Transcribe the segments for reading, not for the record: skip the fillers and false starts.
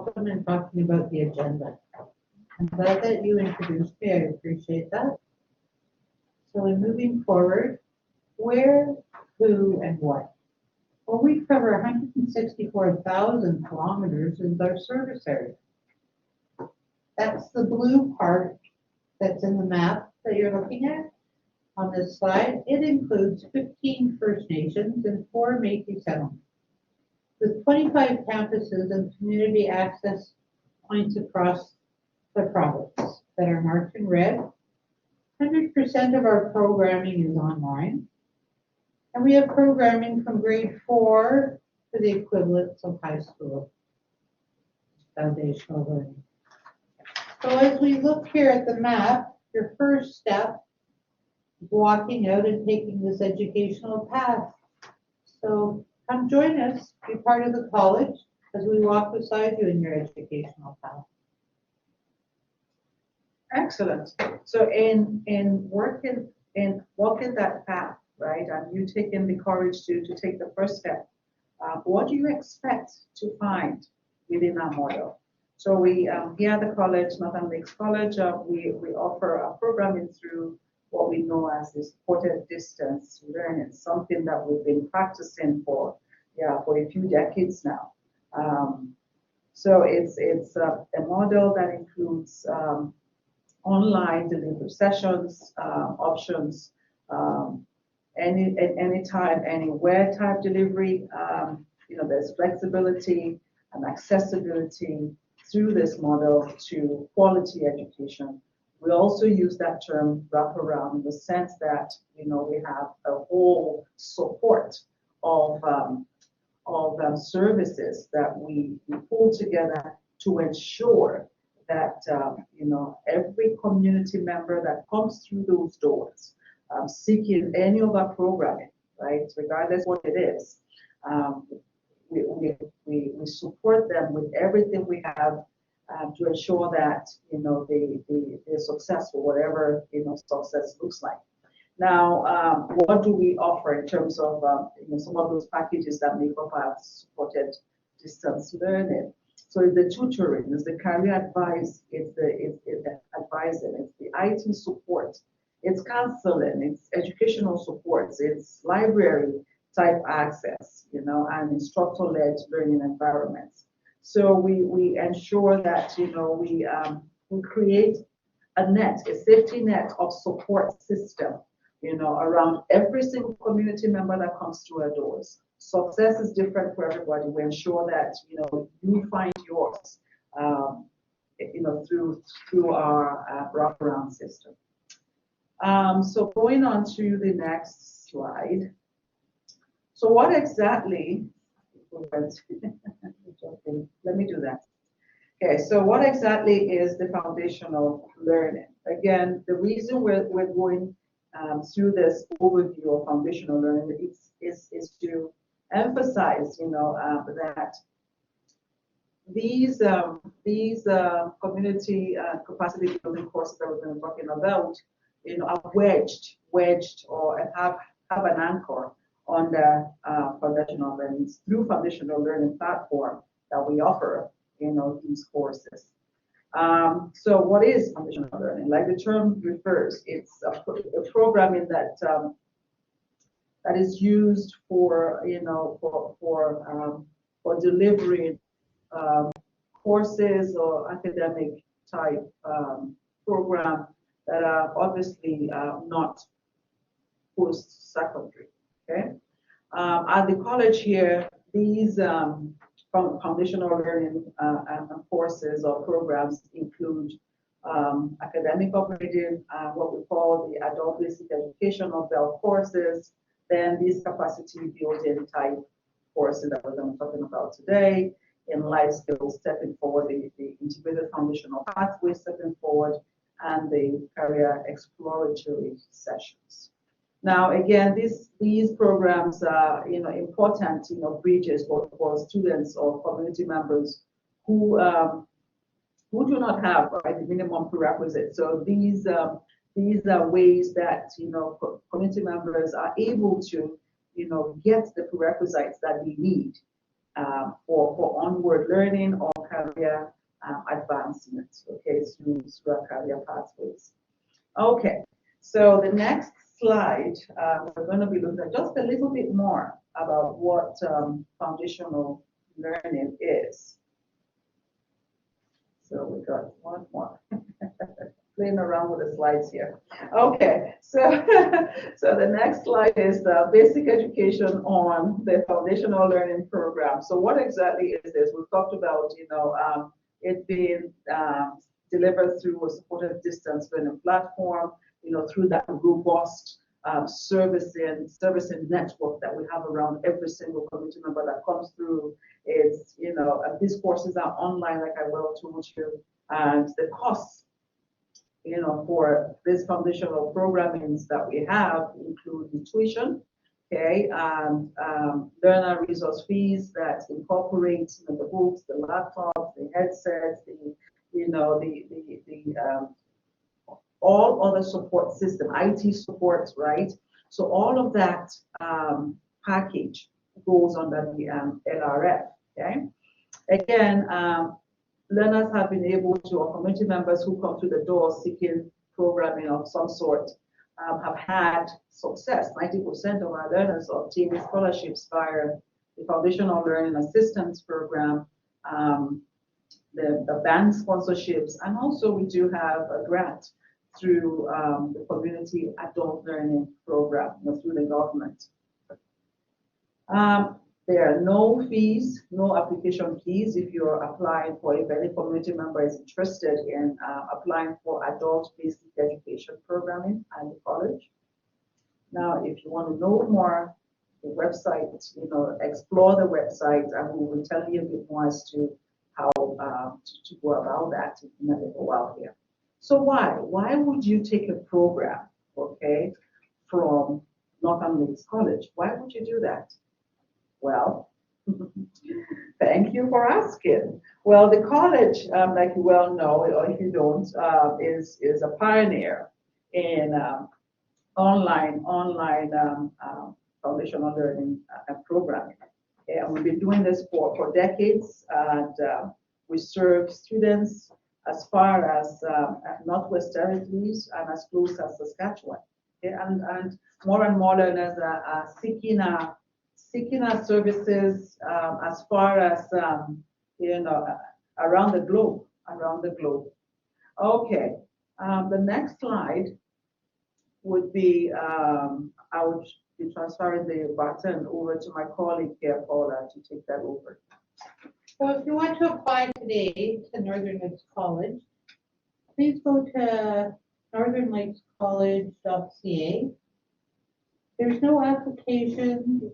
welcome and talking about the agenda. I'm glad that you introduced me. I appreciate that. So in moving forward, where, who, and what? Well, we cover 164,000 kilometers in our service area. That's the blue part that's in the map that you're looking at on this slide. It includes 15 First Nations and 4 Métis settlements, with 25 campuses and community access points across the province that are marked in red. 100% of our programming is online, and we have programming from grade 4 to the equivalents of high school foundational learning. So as we look here at the map, your first step is walking out and taking this educational path. So come join us, be part of the college as we walk beside you in your educational path. Excellent. So in walking that path, right, and you taking the courage to take the first step, what do you expect to find within our model? So we here at the college, Northern Lakes College, we offer a programming through what we know as the supported distance learning, something that we've been practicing for a few decades now. So it's a model that includes online delivery sessions, options, anytime, anywhere type delivery. There's flexibility and accessibility through this model to quality education. We also use that term wraparound in the sense that we have a whole support of services that we pull together to ensure that every community member that comes through those doors, seeking any of our programming, right, regardless what it is, we support them with everything we have to ensure that they're successful, whatever success looks like. Now, what do we offer in terms of some of those packages that make up our supported distance learning? So it's the tutoring, it's the career advice, it's the advising, it's the IT support, it's counseling, it's educational supports, it's library type access, and instructor-led learning environments. So we ensure that we create a safety net of support system, around every single community member that comes through our doors. Success is different for everybody. We ensure that you find yours, through our wraparound system. So going on to the next slide. So what exactly? Let me do that. Okay. So what exactly is the foundational learning? Again, the reason we're going through this overview of foundational learning is to emphasize, that these community capacity building courses that we've been talking about, are wedged or have an anchor on the foundational learning through foundational learning platform that we offer, these courses. So what is foundational learning? Like the term refers, it's a programming that is used for delivering courses or academic type program that are obviously not post-secondary. Okay. At the college here, these foundational learning courses or programs include academic operating, what we call the adult basic educational belt courses, then these capacity building type courses that we're going to be talking about today, in life skills, stepping forward, the integrated foundational pathway, stepping forward, and the career exploratory sessions. Now, again, these programs are, important, bridges for students or community members who do not have, right, the minimum prerequisites. So these are ways that community members are able to get the prerequisites that we need for onward learning or career advancement, okay, through our career pathways. Okay, so the next slide, we're going to be looking at just a little bit more about what foundational learning is. So we got one more. Playing around with the slides here. Okay, so so the next slide is the basic education on the foundational learning program. So what exactly is this? We've talked about, it being delivered through a supported distance learning platform, through that robust servicing network that we have around every single community member that comes through. It's, these courses are online, like I well told you, and the costs for these foundational programmings that we have include the tuition, okay, and learner resource fees that incorporate the books, the laptops, the headsets, all other support system, IT support, right? So all of that package goes under the LRF, okay? Again, learners have been able to, or community members who come to the door seeking programming of some sort, have had success. 90% of our learners obtain scholarships via the Foundational Learning Assistance Program, the band sponsorships, and also we do have a grant through the Community Adult Learning Program, through the government. There are no fees, no application fees if you're applying for, if any community member is interested in applying for adult basic education programming at the college. Now, if you want to know more, the website, explore the website, and we will tell you a bit more as to how to go about that in a little while here. So why would you take a program, okay, from Northern Lakes College? Why would you do that? Well, thank you for asking. Well, the college, like you well know, or if you don't, is a pioneer in online foundational learning programming. Okay, and we've been doing this for decades, and we serve students as far as Northwest Territories and as close as Saskatchewan. Okay, and more learners are seeking our services as far as around the globe. Okay, the next slide would be I would be transferring the baton over to my colleague here, Paula, to take that over. So if you want to apply today to Northern Lakes College, please go to northernlakescollege.ca. There's no application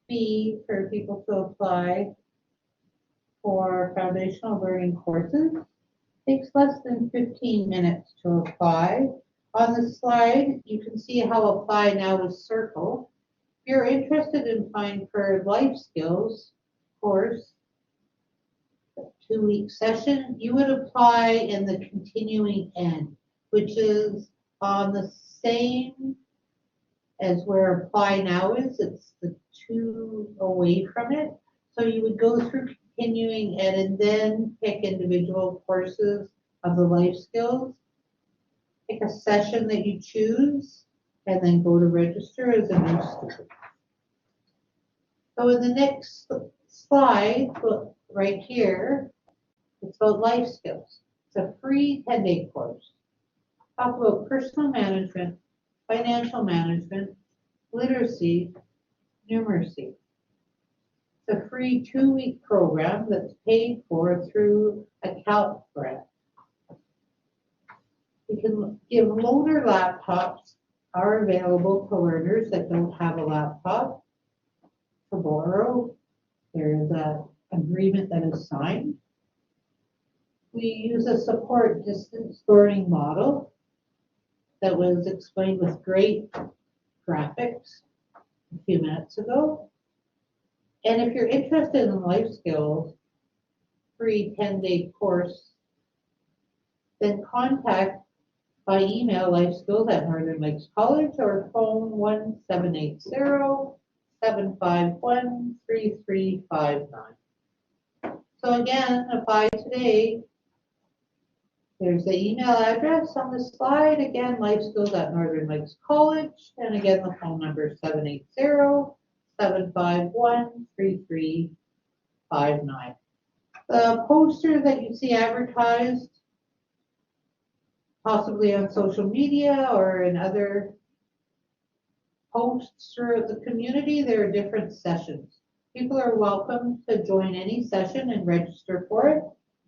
fee for people to apply for foundational learning courses. It takes less than 15 minutes to apply. On the slide, you can see how apply now is circled. If you're interested in applying for life skills course, 2-week session, you would apply in the continuing end, which is on the same as where apply now is. It's the 2 away from it. So you would go through continuing ed and then pick individual courses of the life skills, pick a session that you choose, and then go to register as a new student. So in the next slide, right here, it's about life skills. It's a free 10-day course. Talk about personal management, financial management, literacy, numeracy. It's a free 2-week program that's paid for through a CALP grant. We can give loaner laptops are available to learners that don't have a laptop to borrow. There is an agreement that is signed. We use a support distance learning model that was explained with great graphics a few minutes ago. And if you're interested in life skills, free 10-day course, then contact by email lifeskills@Northern Lakes College or phone 1-780-751-3359. So again, apply today. There's the email address on the slide. Again, Life Skills at Northern Lakes College. And again, the phone number is 780-751-3359. The poster that you see advertised, possibly on social media or in other posts throughout the community, there are different sessions. People are welcome to join any session and register for it.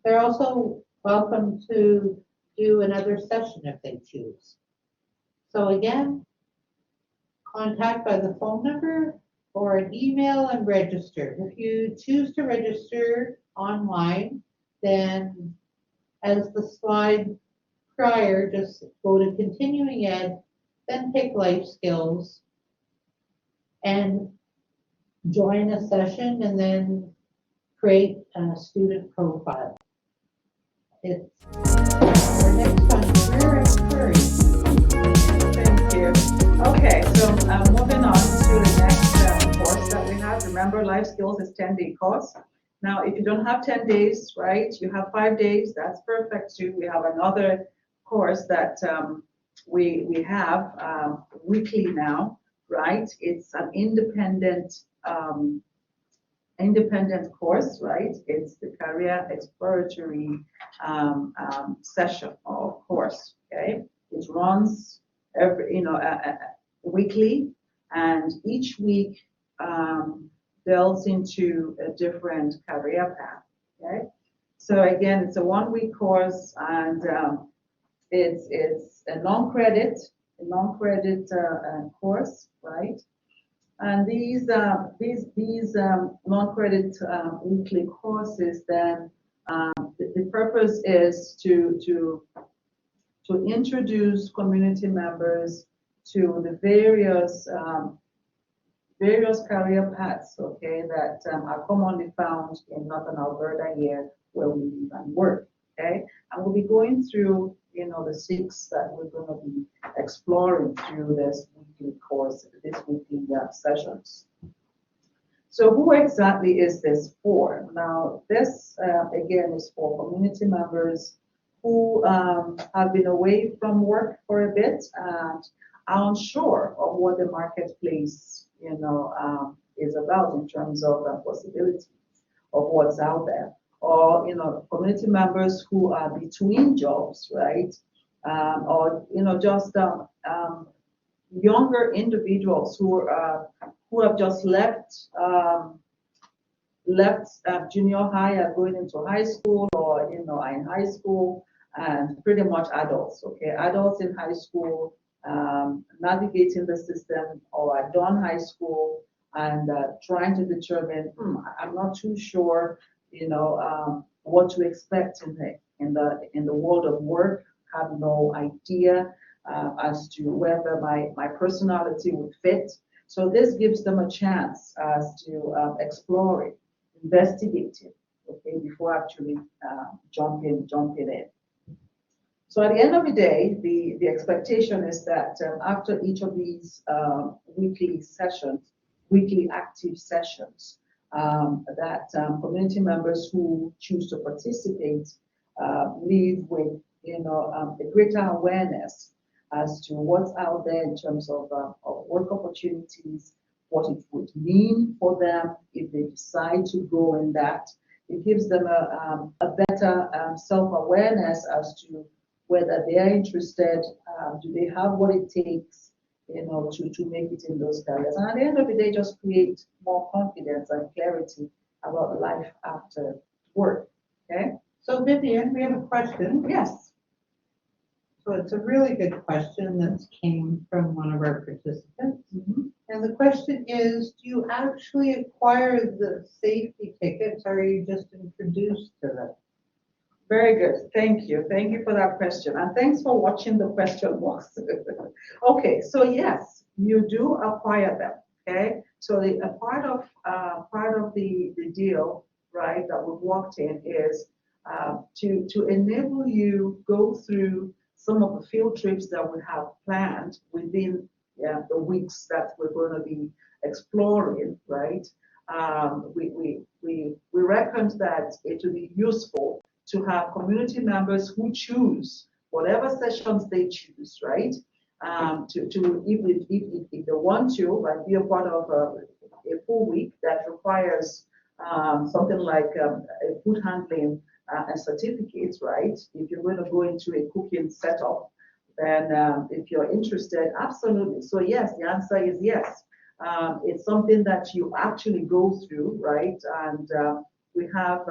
They're also welcome to do another session if they choose. So again, contact by the phone number or an email and register. If you choose to register online, then as the slide prior, just go to continuing ed, then pick life skills and join a session and then create a student profile. It's our next one, career inquiry. Thank you. Okay, so moving on to the next course that we have. Remember, life skills is 10-day course. Now, if you don't have 10 days, right, you have 5 days, that's perfect too. We have another course that we have weekly now, right? It's an independent course, right? It's the career exploratory session or course, okay? It runs weekly, and each week delves into a different career path, okay? So again, it's a 1-week course, and it's a non-credit course, right? And these non-credit weekly courses, then the purpose is to introduce community members to the various career paths, okay, that are commonly found in Northern Alberta here where we live and work, okay? And we'll be going through, the 6 that we're going to be exploring through this weekly course, this weekly sessions. So who exactly is this for? Now, this, again, is for community members who have been away from work for a bit and are unsure of what the marketplace, is about in terms of possibilities of what's out there. Or, community members who are between jobs, right? Or, just younger individuals who have just left junior high and going into high school, or are in high school, and pretty much adults, okay? Adults in high school, navigating the system, or are done high school and trying to determine, I'm not too sure, what to expect in the world of work. Have no idea as to whether my personality would fit. So this gives them a chance as to exploring, investigating, okay, before actually jumping in. So at the end of the day, the expectation is that after each of these weekly active sessions, that community members who choose to participate leave with a greater awareness as to what's out there in terms of work opportunities, what it would mean for them if they decide to go in that. It gives them a better self-awareness as to whether they are interested, do they have what it takes, to make it in those careers. And at the end of the day, just create more confidence and clarity about life after work. Okay? So Vivian, we have a question. Yes. So it's a really good question that came from one of our participants. Mm-hmm. And the question is, do you actually acquire the safety tickets, or are you just introduced to them? Very good. Thank you. Thank you for that question. And thanks for watching the question box. Okay, so yes, you do acquire them. Okay, so a part of the deal, right, that we've worked in is to enable you go through some of the field trips that we have planned within the weeks that we're going to be exploring, right? we reckoned that it would be useful to have community members who choose whatever sessions they choose, right? To if they want to, like be a part of a full week that requires something like a food handling and certificates, right? If you're going to go into a cooking setup, then if you're interested, absolutely. So yes, the answer is yes. It's something that you actually go through, right? And we have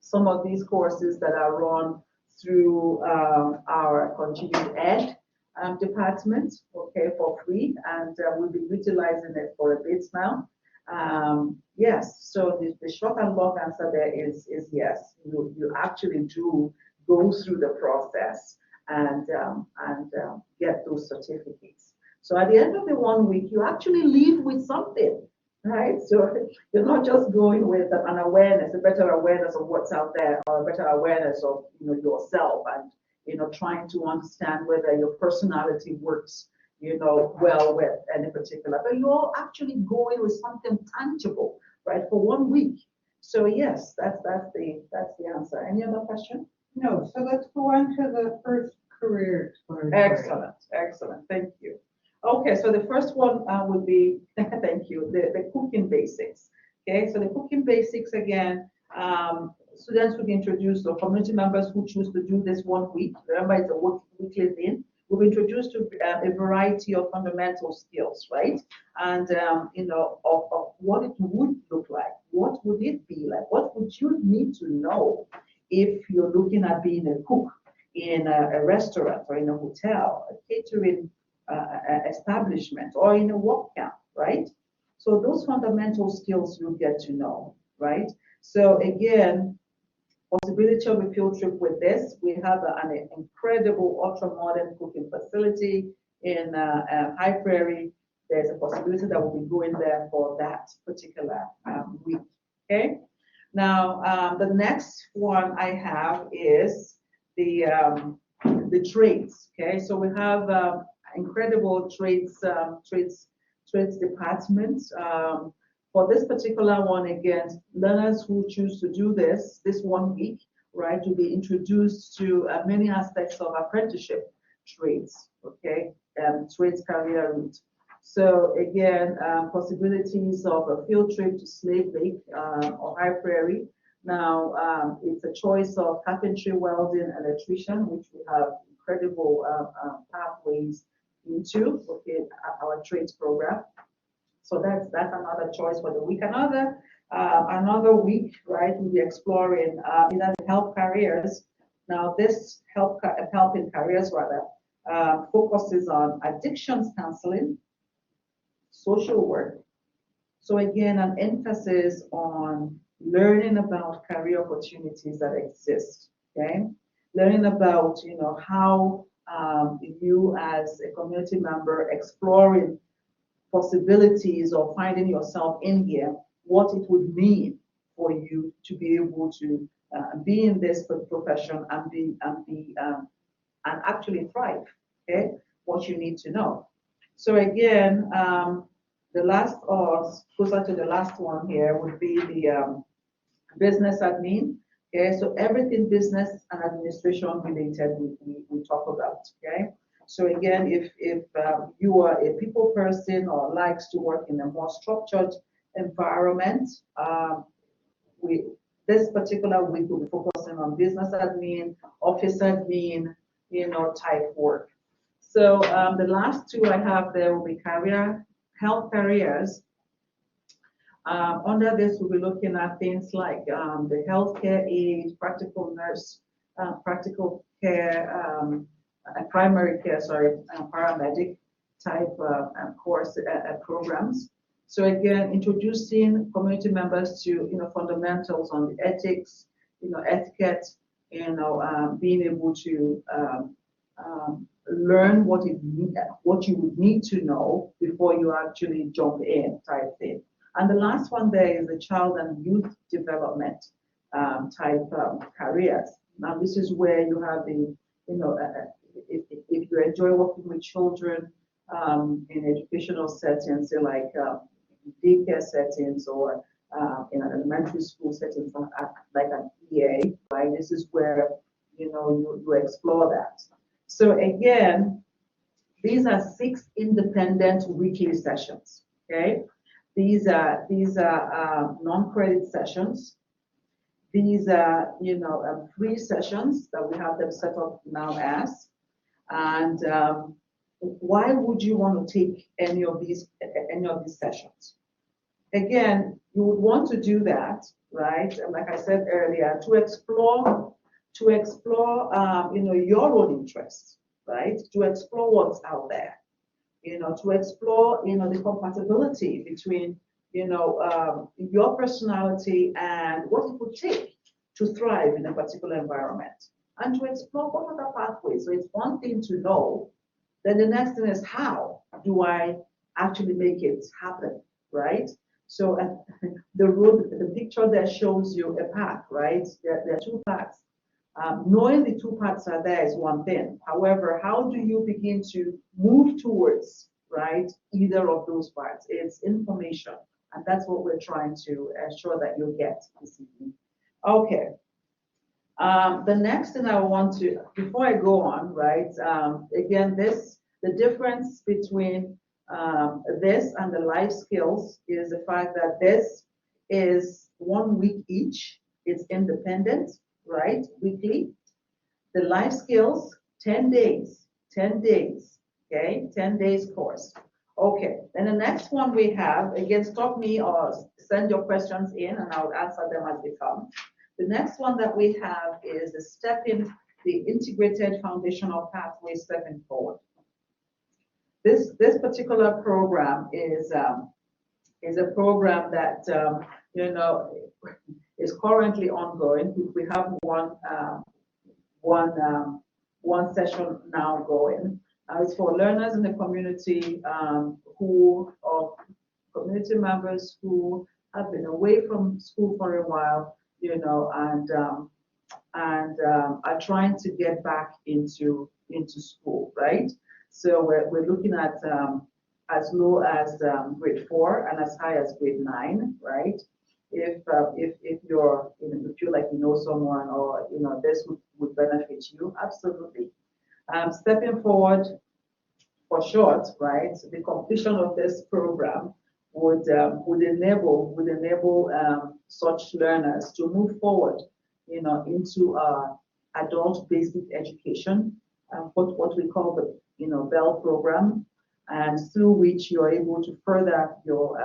some of these courses that are run through our continued ed department, okay, for free, and we'll be utilizing it for a bit now. Yes, so the short and long answer there is yes. You actually do go through the process and get those certificates. So at the end of the 1 week, you actually leave with something, right? So you're not just going with an awareness, a better awareness of what's out there, or a better awareness of yourself, and trying to understand whether your personality works well with any particular. But you're actually going with something tangible, right, for 1 week. So yes, that's the answer. Any other question? No, so let's go on to the first career exploratory. Excellent, excellent. Thank you. Okay, so the first one would be, thank you, the cooking basics. Okay, so the cooking basics again, students will be introduced, or community members who choose to do this 1 week. Remember, it's a weekly thing. We'll be introduced to a variety of fundamental skills, right? And of what it would look like. What would it be like? What would you need to know if you're looking at being a cook in a restaurant or in a hotel, a catering establishment, or in a work camp, right? So those fundamental skills you'll get to know, right? So again, possibility of a field trip with this. We have an incredible ultra-modern cooking facility in High Prairie. There's a possibility that we'll be going there for that particular week, okay? Now, the next one I have is the trades, okay? So we have incredible trades department. For this particular one, again, learners who choose to do this 1 week, right, will be introduced to many aspects of apprenticeship trades, okay, trades career route. So again, possibilities of a field trip to Slave Lake or High Prairie. Now, it's a choice of carpentry, welding, electrician, which we have incredible pathways into, okay, our trades program. So that's another choice for the week. Another week, right? We'll be exploring either health careers. Now, this helping careers rather focuses on addictions counseling, social work. So again, an emphasis on learning about career opportunities that exist. Okay, learning about how you as a community member exploring possibilities of finding yourself in here, what it would mean for you to be able to be in this profession and actually thrive. Okay, what you need to know. So again, the last or closer to the last one here would be the business admin. Okay, so everything business and administration related we talk about. Okay. So again, if you are a people person or likes to work in a more structured environment, this particular week will be focusing on business admin, office admin, type work. So the last two I have there will be health careers. Under this, we'll be looking at things like the healthcare aid, practical nurse, practical care, primary care, paramedic type course programs. So again, introducing community members to fundamentals on the ethics, etiquette, being able to learn what you would need to know before you actually jump in type thing. And the last one there is the child and youth development type careers. Now this is where you have the if you enjoy working with children in educational settings, say like daycare settings or in an elementary school setting, like an EA, right? This is where you explore that. So again, these are 6 independent weekly sessions. Okay, these are non-credit sessions. These are free sessions that we have them set up now as. And why would you want to take any of these sessions? Again, you would want to do that, right? And like I said earlier, to explore your own interests, right? To explore what's out there, to explore the compatibility between your personality and what it would take to thrive in a particular environment, and to explore what other pathways. So it's one thing to know, then the next thing is how do I actually make it happen, right? So the picture there shows you a path, right? There are 2 paths. Knowing the 2 paths are there is one thing. However, how do you begin to move towards, right, either of those paths? It's information, and that's what we're trying to ensure that you get this evening. Okay. The next thing I want to, before I go on, right, again, the difference between this and the life skills is the fact that this is 1 week each. It's independent, right, weekly. The life skills, 10 days, okay, 10 days course. Okay, then the next one we have, again, stop me or send your questions in and I'll answer them as they come. The next one that we have is the integrated foundational pathway stepping forward. This particular program is a program that is currently ongoing. We have one session now going. It's for learners in the community community members who have been away from school for a while, and are trying to get back into school, right? So we're looking at as low as grade 4 and as high as grade 9, right? If you're you feel like you know someone or this would benefit you, absolutely. Stepping forward, for short, right? The completion of this program would enable such learners to move forward, into adult basic education, what we call the BELL program, and through which you are able to further your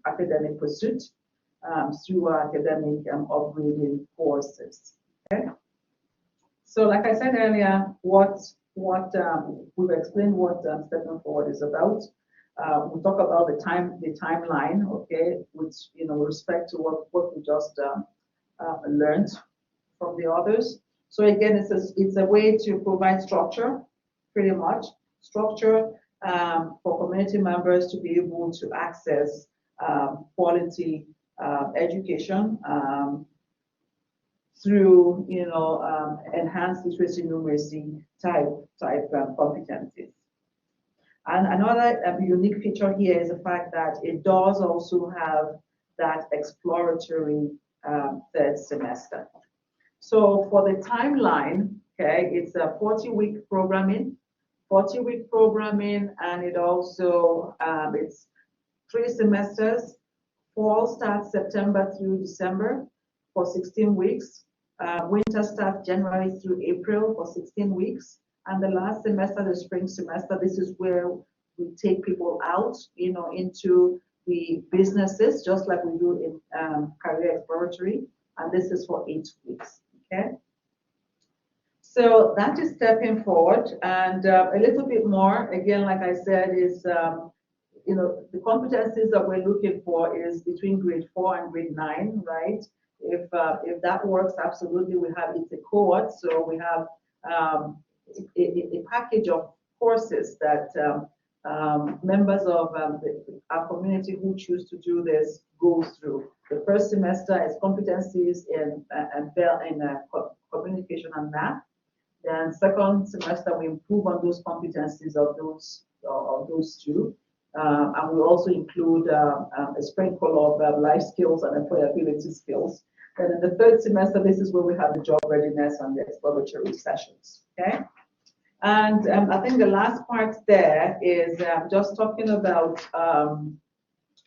academic pursuit through academic upgrading courses. Okay. So, like I said earlier, we've explained what stepping forward is about. We'll talk about the timeline, okay, with respect to what we just learned from the others. So again, it's a way to provide structure, pretty much structure for community members to be able to access quality education through enhanced literacy numeracy type competencies. And another unique feature here is the fact that it does also have that exploratory 3rd semester. So for the timeline, okay, it's a 40-week programming, and it also it's 3 semesters. Fall starts September through December for 16 weeks. Winter starts January through April for 16 weeks. And the last semester, the spring semester, this is where we take people out, into the businesses, just like we do in Career Exploratory. And this is for 8 weeks, okay? So that is stepping forward. And a little bit more, again, like I said, is, the competencies that we're looking for is between grade 4 and grade 9, right? If that works, absolutely, it's a cohort, so we have a package of courses that members of our community who choose to do this go through. The first semester is competencies in communication and math. Then second semester we improve on those competencies of those two. And we also include a sprinkle of life skills and employability skills. Then in the third semester, this is where we have the job readiness and the exploratory sessions. Okay. And I think the last part there is just talking about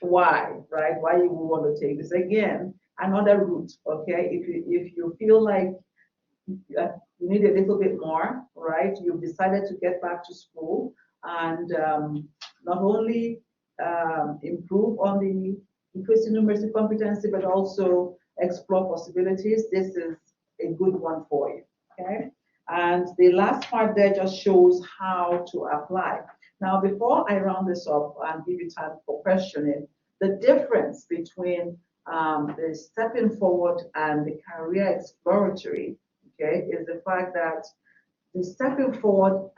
why, right? Why you would want to take this. Again, another route, okay? If you feel like you need a little bit more, right? You've decided to get back to school and not only improve on the increasing numeracy competency, but also explore possibilities. This is a good one for you, okay? And the last part there just shows how to apply. Now, before I round this up and give you time for questioning, the difference between the stepping forward and the career exploratory, okay, is the fact that the stepping forward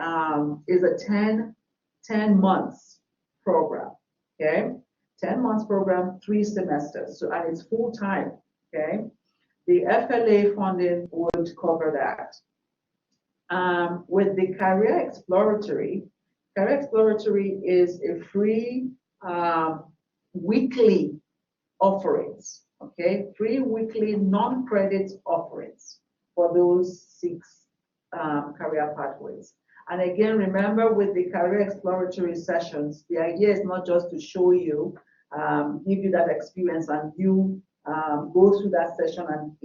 is a 10 months program, okay? 10 months program, 3 semesters, so and it's full time, okay? The FLA funding would cover that. With the career exploratory is a free weekly offerings, okay? Free weekly non-credit offerings for those 6 career pathways. And again, remember with the career exploratory sessions, the idea is not just to show you, give you that experience and you go through that session and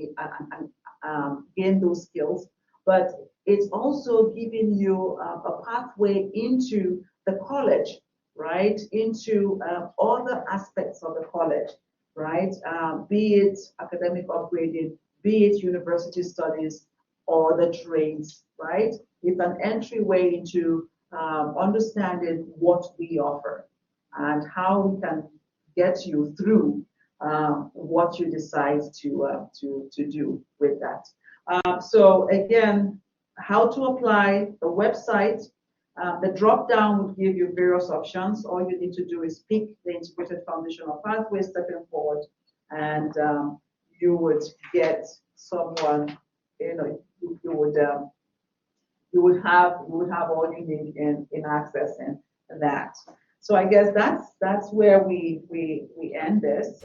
gain those skills, but it's also giving you a pathway into the college, right? Into other aspects of the college, right? Be it academic upgrading, be it university studies or the trades, right? It's an entryway into understanding what we offer and how we can get you through what you decide to do with that. So again, how to apply the website. The drop down would give you various options. All you need to do is pick the integrated foundational pathway, stepping forward, and you would get someone. You would have all you need in accessing that. So I guess that's where we end this.